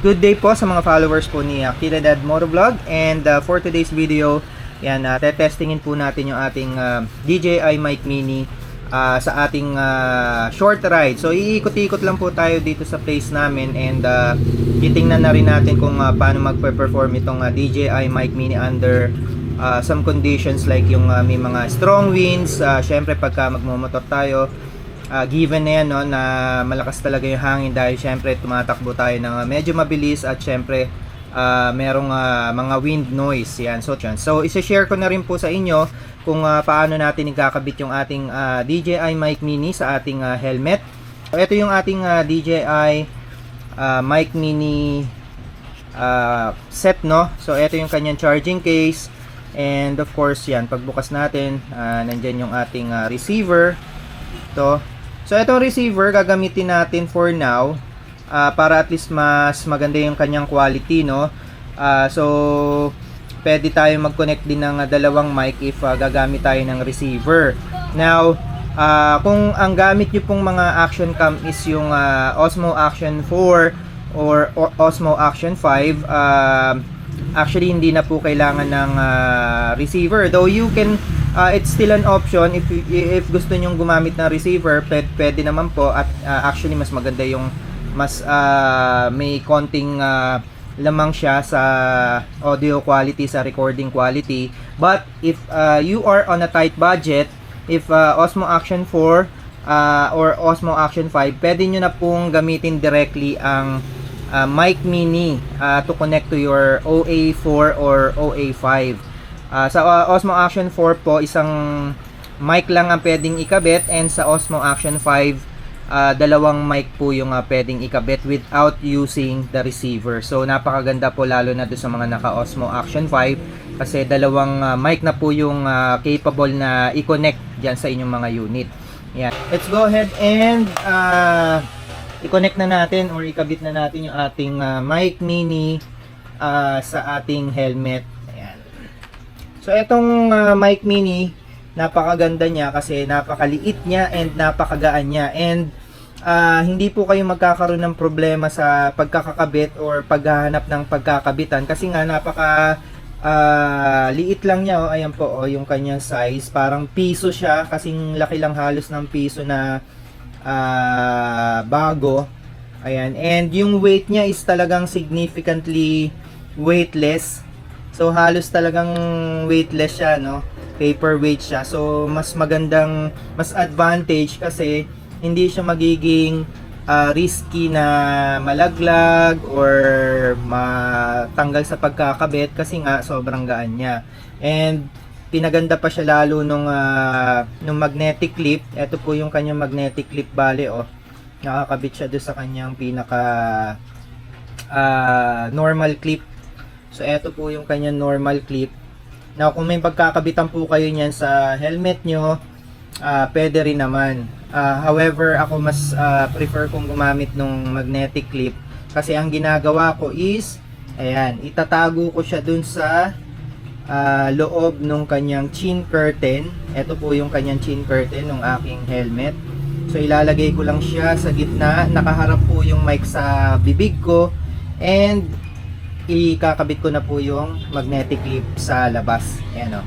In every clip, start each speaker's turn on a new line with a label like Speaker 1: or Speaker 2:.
Speaker 1: Good day po sa mga followers po ni Kiradad Motovlog, and for today's video, yan, testingin po natin yung ating DJI Mic Mini sa ating short ride. So iikot-ikot lang po tayo dito sa place namin, and titingnan na rin natin kung paano magpe-perform itong DJI Mic Mini under some conditions like yung may mga strong winds. Syempre pagka magmomotor tayo, given na yan, no, na malakas talaga yung hangin dahil syempre tumatakbo tayo ng medyo mabilis, at syempre merong mga wind noise yan. So isa-share ko na rin po sa inyo kung paano natin ikakabit yung ating DJI Mic Mini sa ating helmet. So ito yung ating DJI Mic Mini set, no. So ito yung kanyang charging case, and of course yan, pagbukas natin, nandyan yung ating receiver to. So itong receiver gagamitin natin for now para at least mas maganda yung kanyang quality, no. So pwede tayo mag-connect din ng dalawang mic if gagamit tayo ng receiver. Now kung ang gamit nyo pong mga action cam is yung Osmo Action 4 or Osmo Action 5, actually hindi na po kailangan ng receiver, though you can it's still an option if gusto nyong gumamit ng receiver, pwede naman po, at actually mas maganda yung mas may konting lamang siya sa audio quality, sa recording quality. But if you are on a tight budget, if Osmo Action 4 or Osmo Action 5, pwede nyo na pong gamitin directly ang Mic Mini to connect to your OA4 or OA5. Sa Osmo Action 4 po, isang mic lang ang pwedeng ikabit, and sa Osmo Action 5, dalawang mic po yung pwedeng ikabit without using the receiver. So napakaganda po, lalo na doon sa mga naka Osmo Action 5, kasi dalawang mic na po yung capable na i-connect dyan sa inyong mga unit. Yeah. Let's go ahead and i-connect na natin or ikabit na natin yung ating Mic Mini sa ating helmet. Ayan. So itong Mic Mini, napakaganda niya kasi napakaliit niya and napakagaan niya, and hindi po kayo magkakaroon ng problema sa pagkakakabit or paghahanap ng pagkakabitan, kasi nga napaka liit lang niya. Ayan po, yung kanyang size, parang piso siya, kasing laki lang halos ng piso na bago. Ayan, and yung weight niya is talagang significantly weightless. So halos talagang weightless siya, no, paperweight siya. So mas magandang, mas advantage kasi hindi siya magiging risky na malaglag or matanggal sa pagkakabit, kasi nga sobrang gaan niya. And pinaganda pa siya lalo nung magnetic clip. Ito po yung kanyang magnetic clip, bale, oh, nakakabit siya doon sa kanyang pinaka normal clip. So ito po yung kanyang normal clip. Now kung may pagkakabitan po kayo niyan sa helmet nyo, pwede rin naman. However, ako mas prefer kong gumamit ng magnetic clip, kasi ang ginagawa ko is, ayan, itatago ko siya dun sa loob ng kanyang chin curtain. Ito po yung kanyang chin curtain ng aking helmet. So ilalagay ko lang siya sa gitna, nakaharap po yung mic sa bibig ko, and ikakabit ko na po yung magnetic clip sa labas. Ayan, o.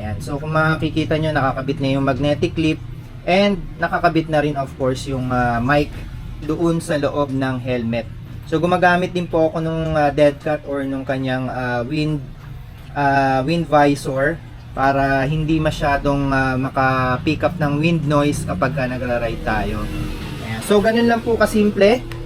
Speaker 1: Ayan. So kung makikita nyo, nakakabit na yung magnetic clip, and nakakabit na rin of course yung mic doon sa loob ng helmet. So gumagamit din po ako nung dead cat or nung kanyang wind visor, para hindi masyadong maka-pick up ng wind noise kapag nagra-ride tayo. Ayan. So ganun lang po kasimple.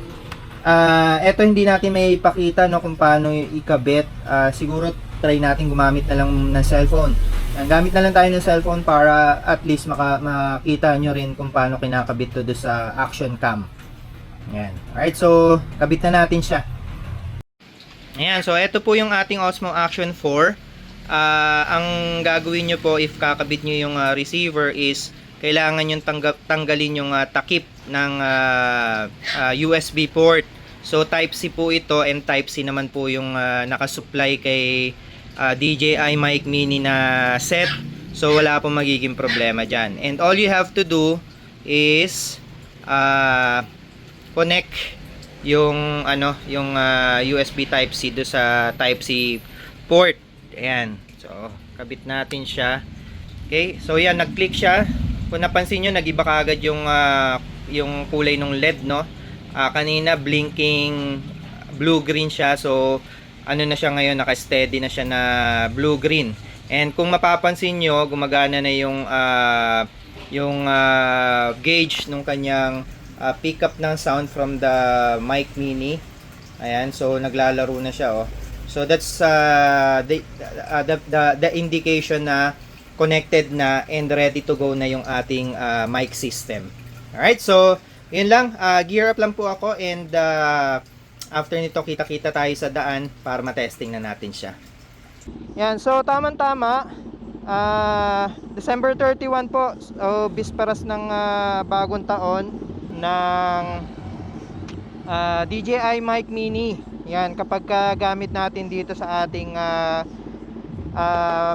Speaker 1: Eto hindi natin may ipakita, no, kung paano ikabit. Siguro try natin gumamit na lang ng cellphone. Gamit na lang tayo ng cellphone para at least makita nyo rin kung paano kinakabit to do sa action cam. Ayan. Alright, so kabit na natin siya. Ayan, so ito po yung ating Osmo Action 4. Ang gagawin nyo po if kakabit nyo yung receiver is, kailangan nyo tanggalin yung takip ng USB port. So type C po ito, and type C naman po yung nakasupply kay DJI Mic Mini na set. So wala pong magiging problema dyan. And all you have to do is connect yung ano, yung USB type C do sa type C port. Ayan. So, kabit natin siya. Okay? So, yan, nag-click siya. Kung napansin nyo, nag-iba kaagad yung kulay ng LED, no? Kanina, blinking blue-green siya. So, ano na siya ngayon, naka-steady na siya na blue-green. And kung mapapansin nyo, gumagana na yung gauge nung kanyang pickup ng sound from the mic mini. Ayan, so naglalaro na siya, oh. So that's the indication na connected na and ready to go na yung ating mic system. Alright, so yun lang, gear up lang po ako, and after nito kita-kita tayo sa daan para matesting na natin siya. Yan, so tamang-tama, December 31 po, so bisperas ng bagong taon ng DJI Mic Mini. Yan, kapag gamit natin dito sa ating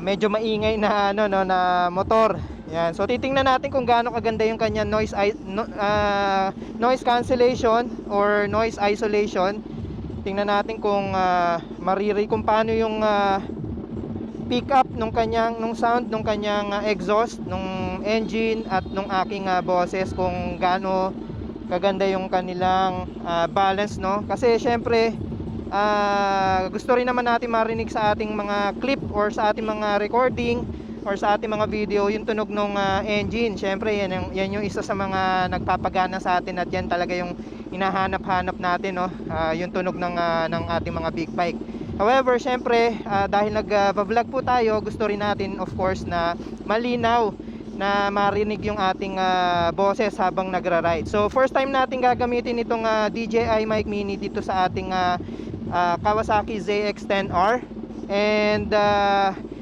Speaker 1: medyo maingay na ano, no, na motor. Yan, so titingnan natin kung gaano kaganda yung kanya noise cancellation or noise isolation. Tingnan natin kung kung paano yung pick up nung sound nung kanyang exhaust nung engine at nung aking boses, kung gaano kaganda yung kanilang balance, no? Kasi syempre gusto rin naman natin marinig sa ating mga clip or sa ating mga recording or sa ating mga video yung tunog ng engine. Syempre yan yung isa sa mga nagpapagana sa atin, at yan talaga yung hinahanap-hanap natin, no? Yung tunog ng ating mga big bike. However, syempre dahil nag-vlog po tayo, gusto rin natin of course na malinaw na marinig yung ating boses habang nagra-ride. So first time natin gagamitin itong DJI Mic Mini dito sa ating Kawasaki ZX-10R, and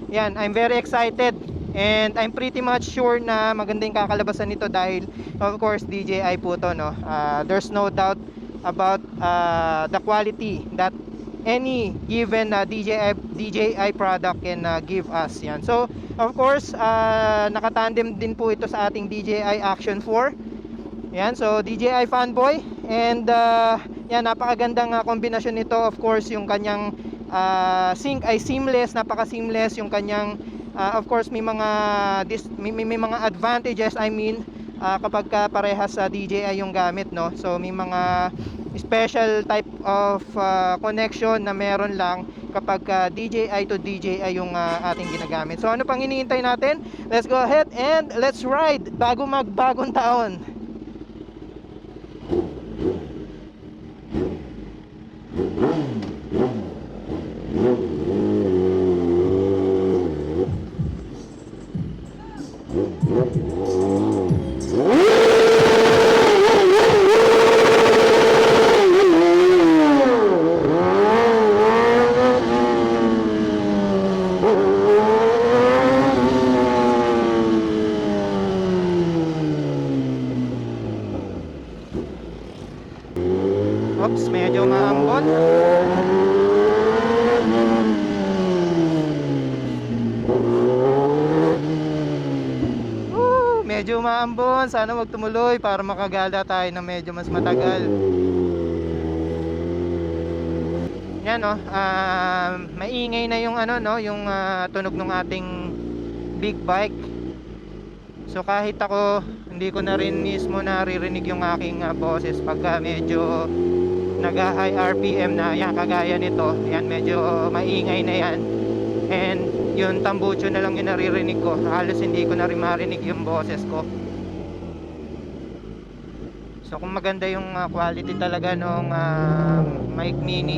Speaker 1: yan, I'm very excited and I'm pretty much sure na maganda yung kakalabasan nito dahil of course DJI po to, no? There's no doubt about the quality that any given DJI product can give us. Yan. So of course nakatandem din po ito sa ating DJI Action 4. Yan, so DJI fanboy, and yan, napakagandang kombinasyon nito. Of course yung kanyang sync ay seamless, napaka seamless yung kanyang of course may mga advantages, I mean kapag parehas sa DJI yung gamit, no? So may mga special type of connection na meron lang kapag DJI to DJI yung ating ginagamit. So ano pang iniintay natin? Let's go ahead and let's ride bago magbagong taon. Oops, medyo maambon. Medyo maambon. Sana wag tumuloy para makagala tayo ng medyo mas matagal. Yan, no. Maingay na yung ano, no, yung tunog ng ating big bike. So kahit ako, hindi ko na rin mismo naririnig yung aking boses pagka medyo nag-high RPM na, yan, kagaya nito. Yan, medyo maingay na yan. And yung tambucho na lang yung naririnig ko. Halos hindi ko na rin marinig yung boses ko. So kung maganda yung quality talaga nung Mic Mini,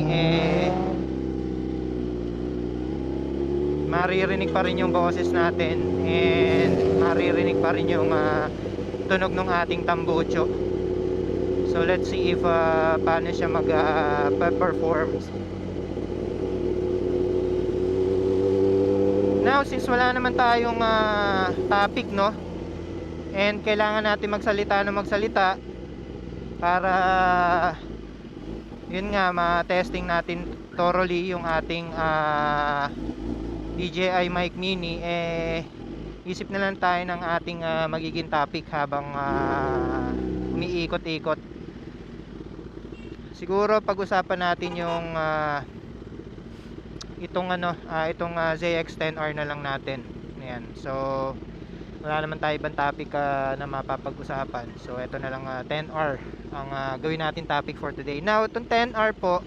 Speaker 1: maririnig pa rin yung boses natin and maririnig pa rin yung tunog ng ating tambucho. So let's see if paano siya mag-perform. Now, since wala naman tayong topic, no, and kailangan natin magsalita para yun nga, ma-testing natin thoroughly yung ating DJI Mic Mini, isip na lang tayo ng ating magiging topic habang umiikot-ikot. siguro pag-usapan natin yung itong ZX-10R na lang natin. Ayan. So wala naman tayo ibang topic na mapapag-usapan. So ito na lang 10R ang gawin natin topic for today. Now, itong 10R po,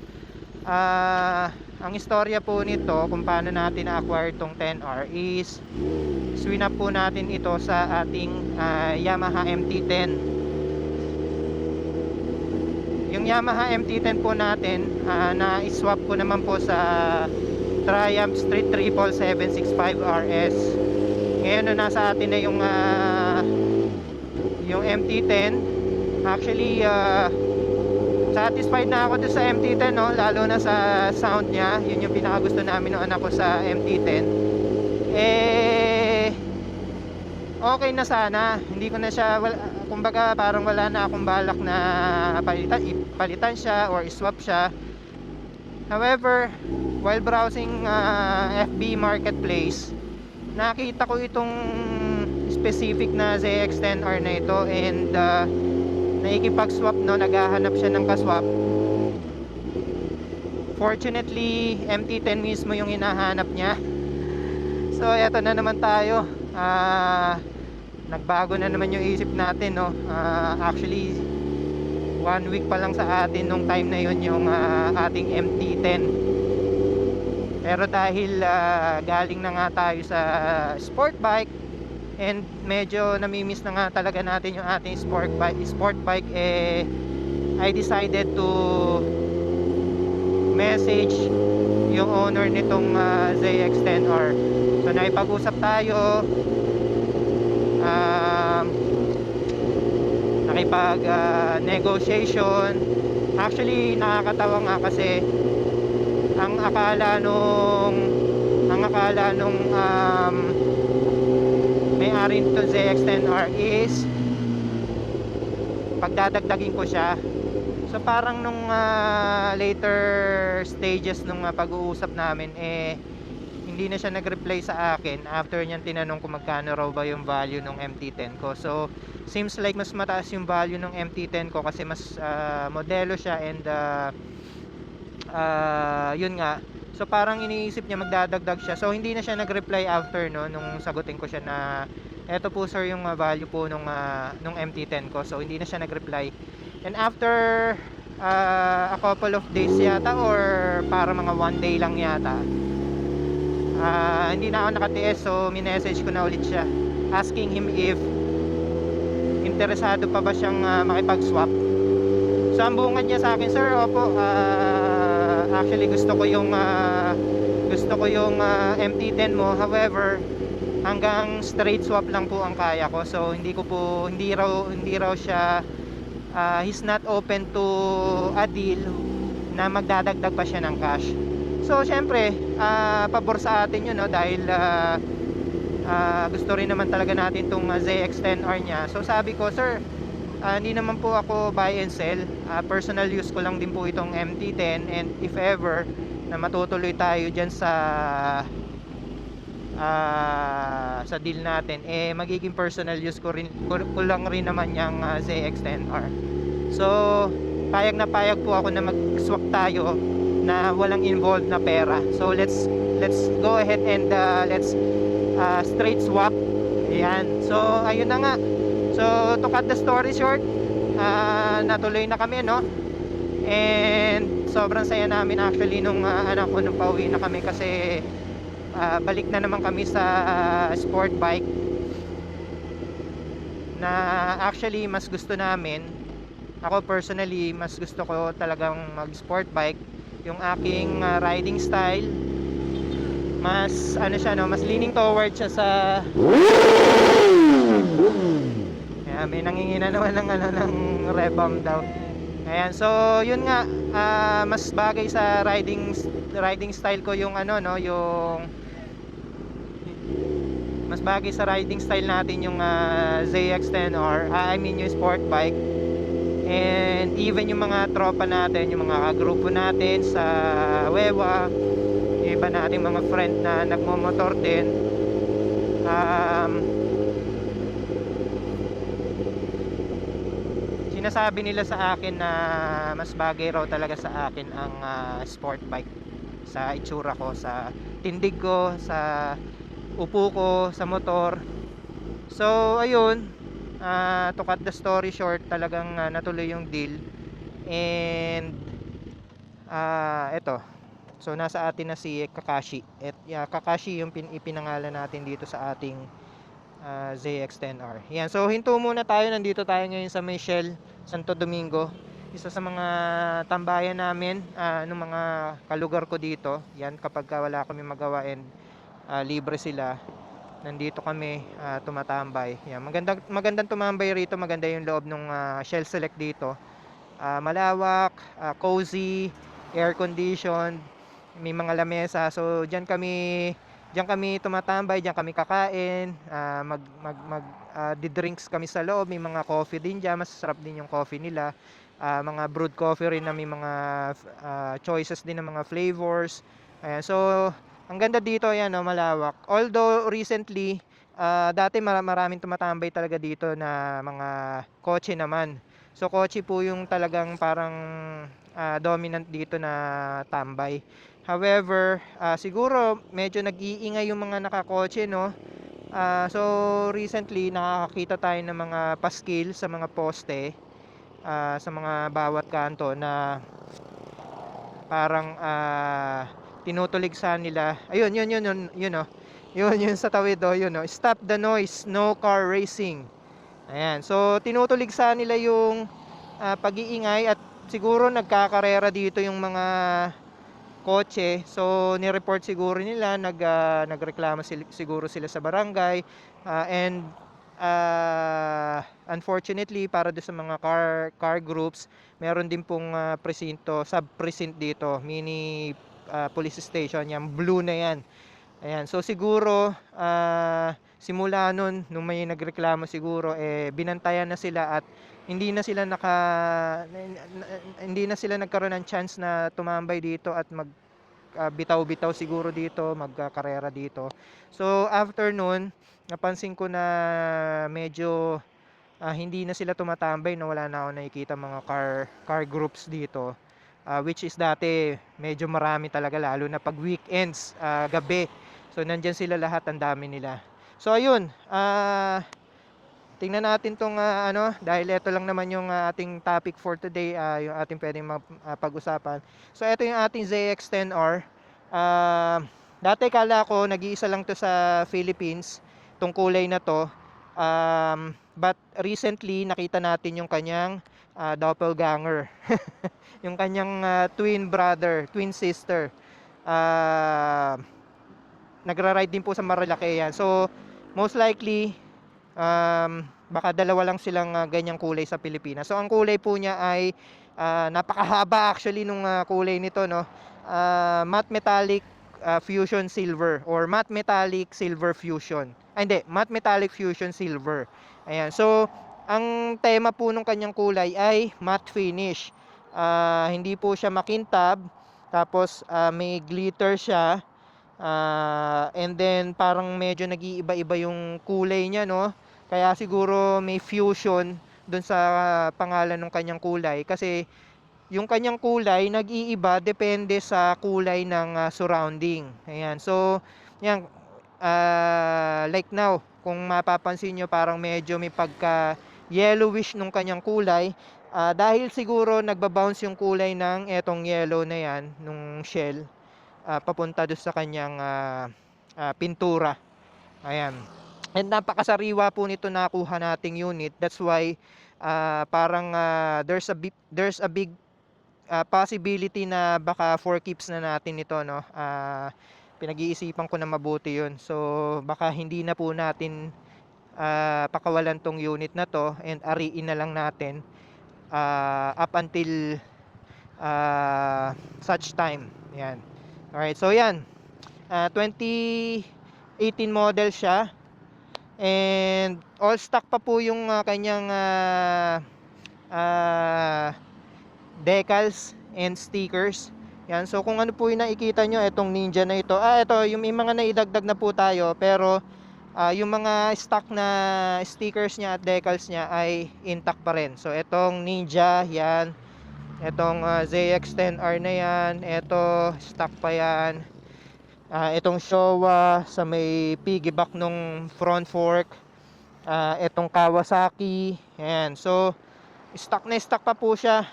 Speaker 1: ang istorya po nito kung paano natin na-acquire itong 10R is swinap po natin ito sa ating Yamaha MT-10. Yung Yamaha MT-10 po natin, na-swap ko naman po sa Triumph Street Triple 765 RS. Ngayon nasa atin na yung MT-10. Actually satisfied na ako doon sa MT-10, no? Lalo na sa sound niya. Yun yung pinakagusto namin ng anak ko sa MT-10. Okay na sana. Hindi ko na siya kumbaga parang wala na akong balak na palitan siya or swap siya. However, while browsing FB Marketplace, nakita ko itong specific na ZX-10R na ito, and nakikipag-swap, no, naghahanap siya ng kaswap. Fortunately, MT-10 mismo yung hinahanap niya. So eto na naman tayo. Nagbago na naman yung isip natin, no. Actually 1 week pa lang sa atin nung time na yun yung ating MT-10. Pero dahil galing na nga tayo sa sport bike, and medyo namimiss na nga talaga natin yung ating sport bike, I decided to message yung owner nitong ZX-10R. So naipag-usap tayo, nakipag negotiation. Actually nakakatawa nga kasi ang akala nung may-ari nito ZX-10R is pagdadagdagin ko siya. So parang nung later stages nung pag-uusap namin, hindi na siya nag-reply sa akin after niyan tinanong ko magkano raw ba yung value ng MT-10 ko. So seems like mas mataas yung value ng MT-10 ko kasi mas modelo siya, and yun nga. So parang iniisip niya magdadagdag siya. So hindi na siya nag-reply after, no, nung sagutin ko siya na eto po sir yung value po nung MT-10 ko. So hindi na siya nag-reply. And after a couple of days yata, or para mga 1 day lang yata, hindi na ako nakatiis. So minessage ko na ulit siya asking him if interesado pa ba siyang makipag-swap. So ang bungad niya sa akin, sir, opo, actually gusto ko yung MT-10 mo. However, hanggang straight swap lang po ang kaya ko. So hindi raw siya, he's not open to a deal na magdadagdag pa siya ng cash. So syempre, pabor sa atin yun, no, dahil gusto rin naman talaga natin tong ZX-10R niya. So sabi ko, sir, hindi naman po ako buy and sell, personal use ko lang din po itong MT-10, and if ever na matutuloy tayo dyan sa deal natin, magiging personal use ko lang rin naman yung ZX-10R. So payag na payag po ako na mag-swap tayo na walang involved na pera. So let's go ahead and let's straight swap. Ayan. So ayun na nga. So to cut the story short, natuloy na kami, no? And sobrang saya namin actually nung anak ko nung pauwi na kami, kasi balik na naman kami sa sport bike na actually mas gusto namin. Ako personally, mas gusto ko talagang mag sport bike. Yung aking riding style, mas siya, no, mas leaning towards siya sa may nangingina naman ng rebound daw. Ayan, so yun nga, mas bagay sa riding style ko yung yung mas bagay sa riding style natin yung ZX-10R, I mean yung sport bike. And even yung mga tropa natin, yung mga kagrupo natin sa Wewa, yung iba nating mga friend na nagmomotor din,
Speaker 2: sinasabi nila sa akin na mas bagay raw talaga sa akin ang sport bike sa itsura ko, sa tindig ko, sa upo ko sa motor. So ayun, to cut the story short, talagang natuloy yung deal. And eto, so nasa atin na si Kakashi. Kakashi yung ipinangalan natin dito sa ating ZX-10R. Yan, so hinto muna tayo. Nandito tayo ngayon sa Michelle, Santo Domingo. Isa sa mga tambayan namin, ng mga kalugar ko dito. Yan, kapag wala kami magawa and libre sila, nandito kami tumatambay. Yan, magandang tumambay rito. Maganda yung loob ng Shell Select dito. Malawak, cozy, air conditioned, may mga lamesa. So diyan kami tumatambay, diyan kami kakain, drinks kami sa loob, may mga coffee din diyan, masarap din yung coffee nila. Mga brewed coffee rin na may mga choices din ng mga flavors. Ayan, so ang ganda dito, ayan, no, malawak. Although recently, dati maraming tumatambay talaga dito na mga kotse naman. So kotse po yung talagang parang dominant dito na tambay. However, siguro medyo nag-iingay yung mga nakakotse, no? So recently nakakita tayo ng mga paskil sa mga poste, sa mga bawat kanto na parang tinutuligsa nila. Ayun, yun, oh. Yun sa tawid, oh, yun, oh. Stop the noise, no car racing. Ayan, so tinutuligsa nila yung pag-iingay at siguro nagkakarera dito yung mga kotse. So ni-report siguro nila, nagreklamo siguro sila sa barangay, and unfortunately para do sa mga car groups, meron din pong presinto, sub-precinct dito, mini police station, yan blue na yan. Ayan, so siguro simula nun, nung may nagreklamo siguro, binantayan na sila at hindi na sila nagkaroon ng chance na tumambay dito at bitaw-bitaw siguro dito, magkakarera dito. So after nun, napansin ko na medyo hindi na sila tumatambay, no, wala na ako nakikita mga car groups dito. Which is dati medyo marami talaga, lalo na pag weekends, gabi. So nandyan sila lahat, ang dami nila. So ayun, tingnan natin tong dahil ito lang naman yung ating topic for today, yung ating pwedeng pag-usapan. So ito yung ating ZX-10R. Dati kala ko nag-iisa lang to sa Philippines, tong kulay na to. But recently nakita natin yung kanyang doppelganger. Yung kanyang twin brother, twin sister. Nagra-ride din po sa Marilake yan. So most likely baka dalawa lang silang ganyang kulay sa Pilipinas. So ang kulay po niya ay napakahaba actually nung kulay nito, no. Matte metallic fusion silver or matte metallic silver fusion. Hindi, matte metallic fusion silver. Ayan. So ang tema po nung kanyang kulay ay matte finish. Hindi po siya makintab, tapos may glitter siya. And then parang medyo nag-iiba-iba yung kulay niya, no. Kaya siguro may fusion dun sa pangalan ng kanyang kulay, kasi yung kanyang kulay nag-iiba depende sa kulay ng surrounding. Ayan. So, yan, like now, kung mapapansin nyo, parang medyo may pagka yellowish nung kanyang kulay, dahil siguro nagbabounce yung kulay ng etong yellow na yan nung shell, papunta doon sa kanyang pintura. Ayan. And napakasariwa po nito nakuha nating unit. That's why parang there's a big possibility na baka for keeps na natin ito, no. Pinag-iisipan ko na mabuti 'yun. So baka hindi na po natin pakawalan tong unit na to and ariin na lang natin up until such time. Yan. Alright, so yan. 2018 model siya. And all stock pa po yung kanyang decals and stickers. Yan. So kung ano po yung nakikita nyo, itong Ninja na ito. Ito, yung may mga naidagdag na po tayo. Pero yung mga stock na stickers niya at decals niya ay intact pa rin. So itong Ninja, yan. Itong ZX-10R na yan, ito stock pa yan. Itong Showa sa may piggyback nung front fork. Itong Kawasaki, yan. So stock na stock pa po siya.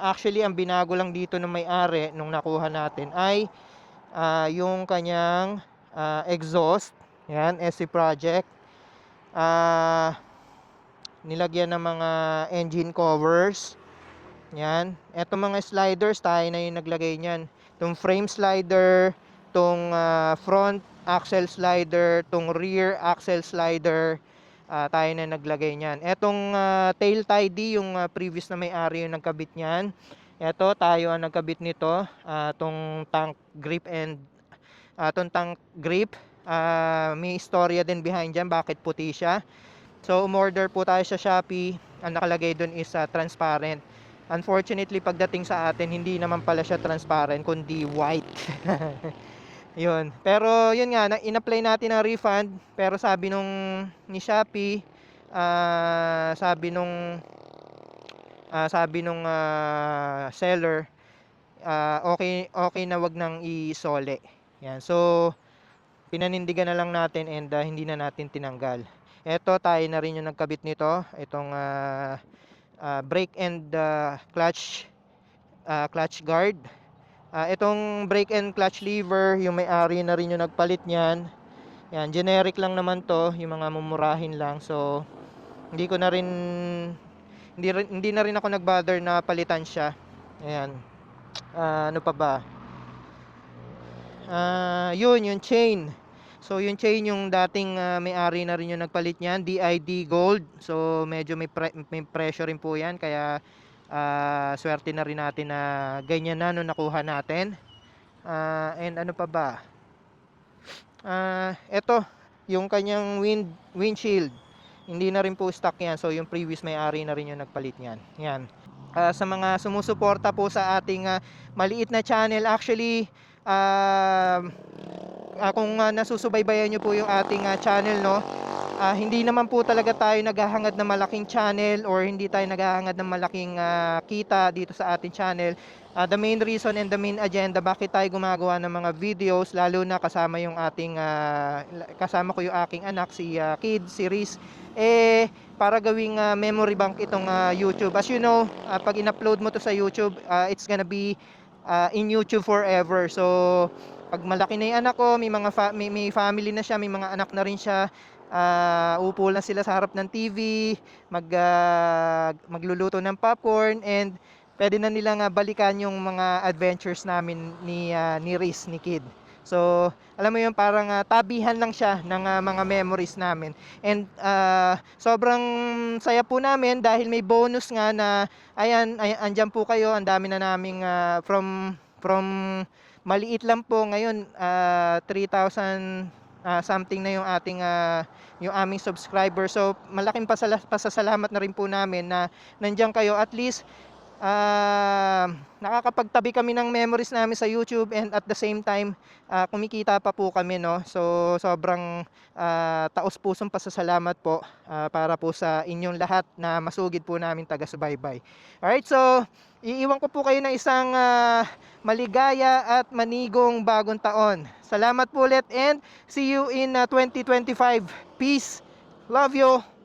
Speaker 2: Actually ang binago lang dito ng may-ari nung nakuha natin ay yung kanyang exhaust. Yan, SC Project. Nilagyan ng mga engine covers. Yan. Etong mga sliders, tayo na yung naglagay niyan. Itong frame slider, itong front axle slider, itong rear axle slider, tayo na naglagay niyan. Etong tail tidy, yung previous na may-ari yung nagkabit niyan. Ito, tayo ang nagkabit nito. Itong tank grip and itong tank grip. May istorya din behind dyan, bakit puti siya. So umorder po tayo sa Shopee. Ang nakalagay dun is transparent. Unfortunately, pagdating sa atin, hindi naman pala siya transparent, kundi white. Yun. Pero yun nga, in-apply natin ang refund. Pero sabi nung ni Shopee, sabi nung seller, okay na, wag nang isole. Yan. So pinanindigan na lang natin and hindi na natin tinanggal. Ito, tayo na rin yung nagkabit nito. Itong brake and clutch guard. Itong brake and clutch lever, yung may-ari na rin yung nagpalit niyan. Yan, generic lang naman to, yung mga mumurahin lang. So hindi na rin ako nag-bother na palitan siya. Ayan. Ano pa ba? Yung chain. So yung chain, yung dating may-ari na rin yung nagpalit niyan, DID Gold. So medyo may pressure rin po yan, kaya swerte na rin natin na ganyan na nung nakuha natin. And ano pa ba? Ito, yung kanyang windshield. Hindi na rin po stock yan. So yung previous may-ari na rin yung nagpalit niyan. Yan. Sa mga sumusuporta po sa ating maliit na channel, actually kung nasusubaybayan nyo po yung ating channel, no, hindi naman po talaga tayo naghahangad ng malaking channel, or hindi tayo naghahangad ng malaking kita dito sa ating channel. The main reason and the main agenda bakit tayo gumagawa ng mga videos, lalo na kasama ko yung aking anak, si Kid, si Riz, para gawing memory bank itong YouTube. As you know, pag in-upload mo to sa YouTube, it's gonna be in YouTube forever. So pag malaki na yung anak ko, may family na siya, may mga anak na rin siya, upo lang sila sa harap ng TV, magluluto ng popcorn, and pwede na nilang balikan yung mga adventures namin ni Riz, ni Kid. So alam mo yun, parang tabihan lang siya ng mga memories namin. And sobrang saya po namin dahil may bonus nga na andyan po kayo. Ang dami na naming from maliit lang po ngayon, 3,000 something na yung yung aming subscriber. So malaking pasasalamat na rin po namin na nandiyan kayo. At least nakakapagtabi kami ng memories namin sa YouTube, and at the same time kumikita pa po kami, no. So sobrang taos-pusong pasasalamat po para po sa inyong lahat na masugid po namin taga-subaybay. Alright, so iiwan ko po kayo ng isang maligaya at manigong bagong taon. Salamat po ulit, and see you in 2025. Peace. Love you.